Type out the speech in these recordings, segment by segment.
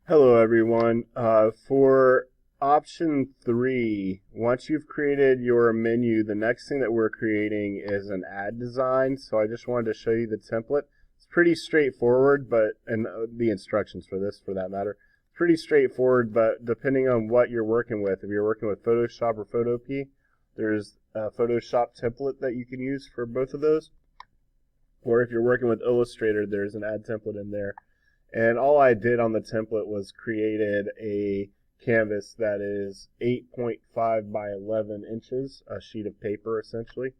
Hello, everyone. For option 3, once you've created your menu, the next thing that we're creating is an ad design. So I just wanted to show you the template. It's pretty straightforward, and the instructions for this, for that matter, pretty straightforward. But depending on what you're working with, if you're working with Photoshop or Photopea, there's a Photoshop template that you can use for both of those. Or if you're working with Illustrator, there's an ad template in there. And all I did on the template was created a canvas that is 8.5 by 11 inches, a sheet of paper essentially.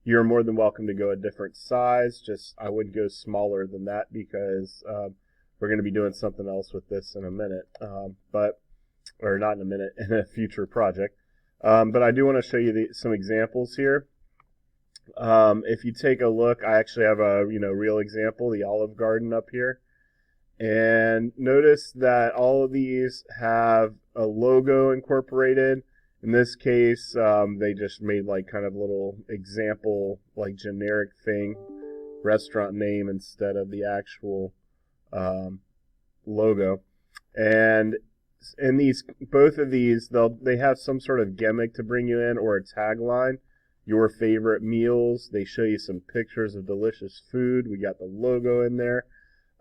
You're more than welcome to go a different size, just I would go smaller than that because we're going to be doing something else with this in a minute, or not in a minute, in a future project. But I do want to show you some examples here. If you take a look, I actually have a real example, the Olive Garden up here. And notice that all of these have a logo incorporated. In this case, they just made like kind of little example, like generic thing, restaurant name instead of the actual logo. And in both of these, they have some sort of gimmick to bring you in or a tagline. Your favorite meals. They show you some pictures of delicious food. We got the logo in there.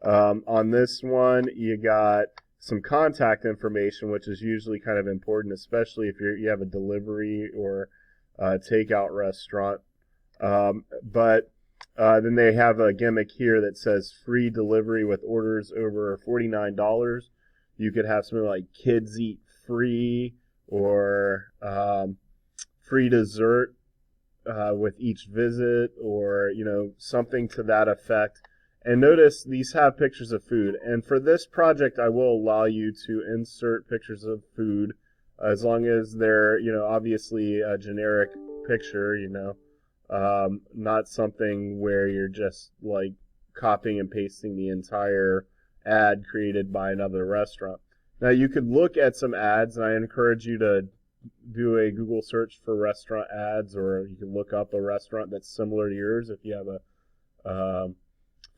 On this one, you got some contact information, which is usually kind of important, especially if you have a delivery or a takeout restaurant. But then they have a gimmick here that says free delivery with orders over $49. You could have something like kids eat free or free dessert with each visit, or something to that effect. And notice these have pictures of food, and for this project I will allow you to insert pictures of food as long as they're obviously a generic picture, not something where you're just like copying and pasting the entire ad created by another restaurant. Now you could look at some ads, and I encourage you to do a Google search for restaurant ads, or you can look up a restaurant that's similar to yours. If you have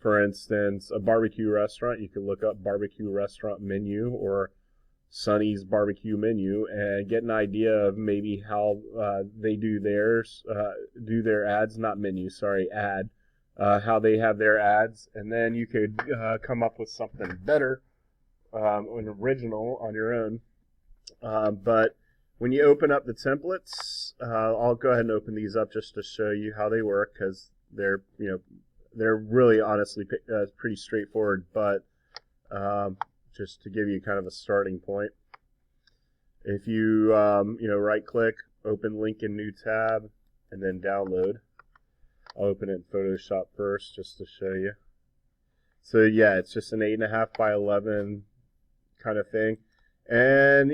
for instance, a barbecue restaurant, you can look up barbecue restaurant menu or Sonny's barbecue menu and get an idea of maybe how they do their ads, not menu, sorry, ad, how they have their ads, and then you could come up with something better, an original on your own. But when you open up the templates, I'll go ahead and open these up just to show you how they work, because they're really honestly pretty straightforward. But just to give you kind of a starting point, if you right click, open link in new tab, and then download. I'll open it in Photoshop first just to show you. So yeah, it's just an 8.5 by 11 kind of thing. And,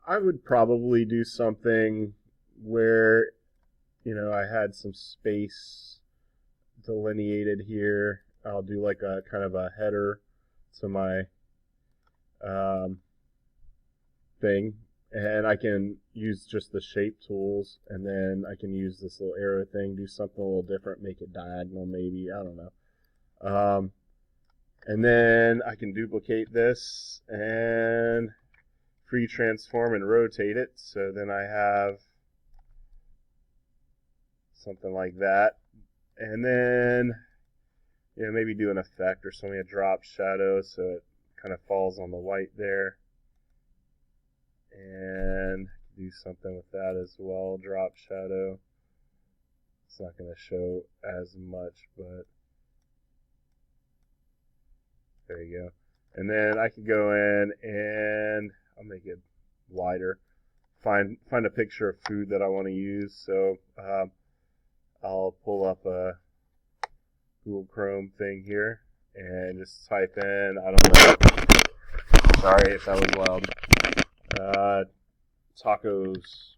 I would probably do something where, I had some space delineated here. I'll do like a kind of a header to my thing. And I can use just the shape tools, and then I can use this little arrow thing, do something a little different, make it diagonal maybe, I don't know. And then I can duplicate this and free transform and rotate it, so then I have something like that. And then maybe do an effect or something, a drop shadow, so it kind of falls on the white there, and do something with that as well, drop shadow. It's not going to show as much, but there you go. And then I could go in and I'll make it wider. Find a picture of food that I want to use. So I'll pull up a Google Chrome thing here and just type in, I don't know. Sorry if that was loud. Tacos.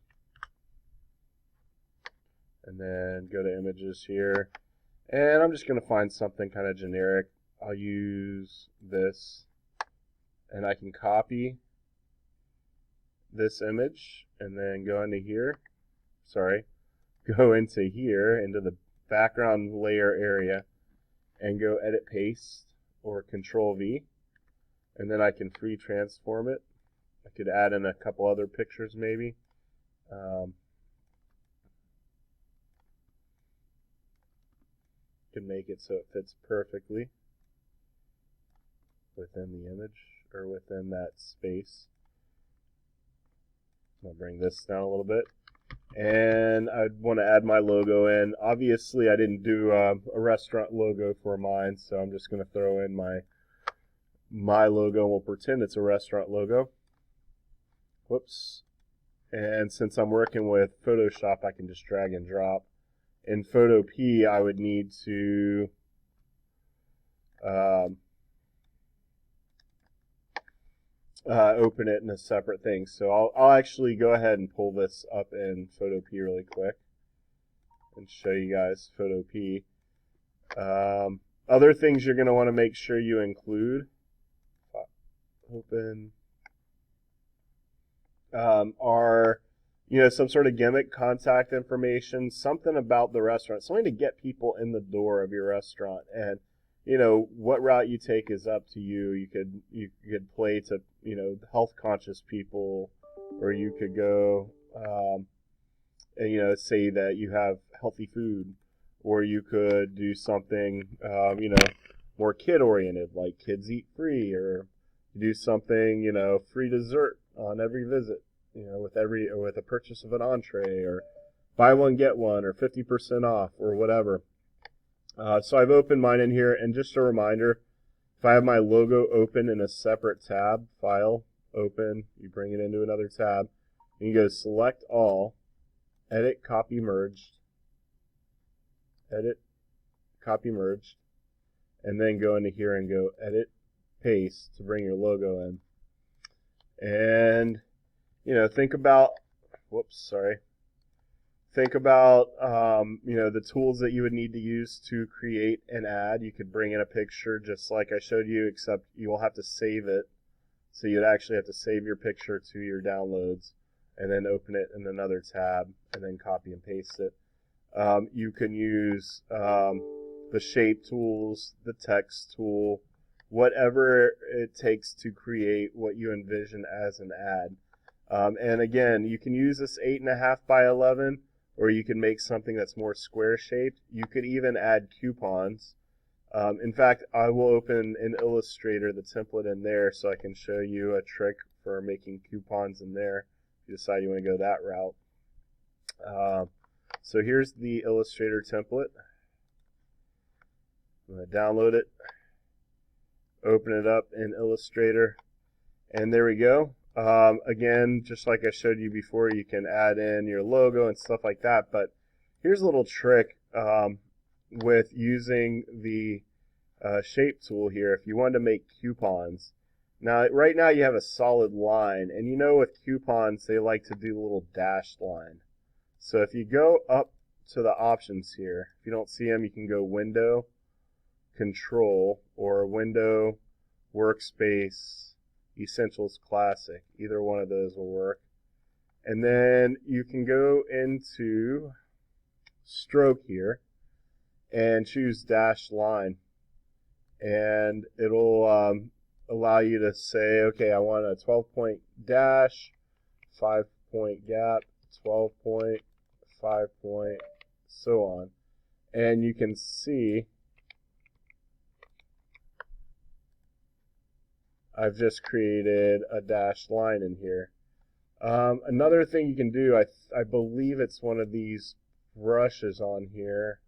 And then go to images here. And I'm just going to find something kind of generic. I'll use this. And I can copy this image and then go into here, into the background layer area, and go edit paste or Control V, and then I can free transform it. I could add in a couple other pictures maybe. Can make it so it fits perfectly within the image or within that space. I'll bring this down a little bit. And I want to add my logo in. Obviously, I didn't do a restaurant logo for mine, so I'm just going to throw in my logo, and we'll pretend it's a restaurant logo. Whoops. And since I'm working with Photoshop, I can just drag and drop. In Photo P, I would need to open it in a separate thing. So I'll actually go ahead and pull this up in Photo P really quick and show you guys Photo P. Other things you're going to want to make sure you include, open, are, some sort of gimmick, contact information, something about the restaurant, something to get people in the door of your restaurant. And what route you take is up to you. You could play to health conscious people, or you could go and say that you have healthy food, or you could do something more kid oriented, like kids eat free, or do something free dessert on every visit, with a purchase of an entree, or buy one get one, or 50% off, or whatever. So I've opened mine in here, and just a reminder, if I have my logo open in a separate tab, File, Open, you bring it into another tab, and you go Select All, Edit, Copy, Merged, Edit, Copy, Merged, and then go into here and go Edit, Paste to bring your logo in. And, think about, Think about, the tools that you would need to use to create an ad. You could bring in a picture just like I showed you, except you'll have to save it. So you'd actually have to save your picture to your downloads and then open it in another tab and then copy and paste it. You can use the shape tools, the text tool, whatever it takes to create what you envision as an ad. And again, you can use this 8.5 by 11. Or you can make something that's more square shaped. You could even add coupons. In fact, I will open in Illustrator the template in there so I can show you a trick for making coupons in there if you decide you want to go that route. So here's the Illustrator template. I'm going to download it, open it up in Illustrator, and there we go. Again, just like I showed you before, you can add in your logo and stuff like that. But here's a little trick with using the shape tool here. If you want to make coupons, now right now you have a solid line, and with coupons they like to do a little dashed line. So if you go up to the options here, if you don't see them, you can go Window, Control, or Window, Workspace, Essentials Classic. Either one of those will work. And then you can go into Stroke here and choose Dash Line. And it'll allow you to say, okay, I want a 12-point dash, 5-point gap, 12-point, 5-point, so on. And you can see I've just created a dashed line in here. Another thing you can do, I believe it's one of these brushes on here.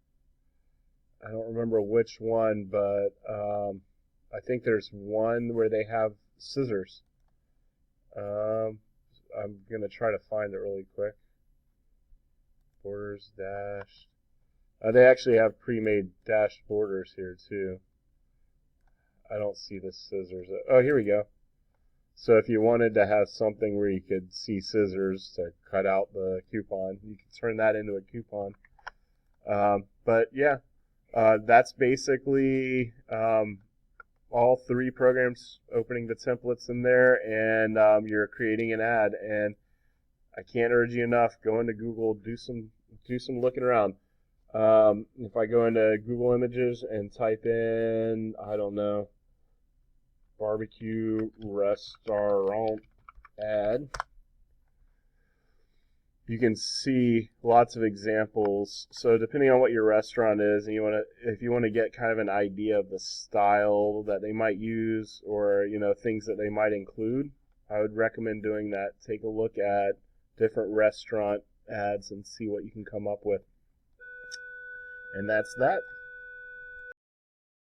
I don't remember which one, but I think there's one where they have scissors. I'm going to try to find it really quick. Borders, dashed. They actually have pre-made dashed borders here too. I don't see the scissors. Oh, here we go. So if you wanted to have something where you could see scissors to cut out the coupon, you could turn that into a coupon. But yeah, that's basically all three programs opening the templates in there, and you're creating an ad. And I can't urge you enough, go into Google, do some looking around. If I go into Google Images and type in, I don't know, barbecue restaurant ad. You can see lots of examples. So depending on what your restaurant is, and if you want to get kind of an idea of the style that they might use, or things that they might include, I would recommend doing that. Take a look at different restaurant ads and see what you can come up with. And that's that.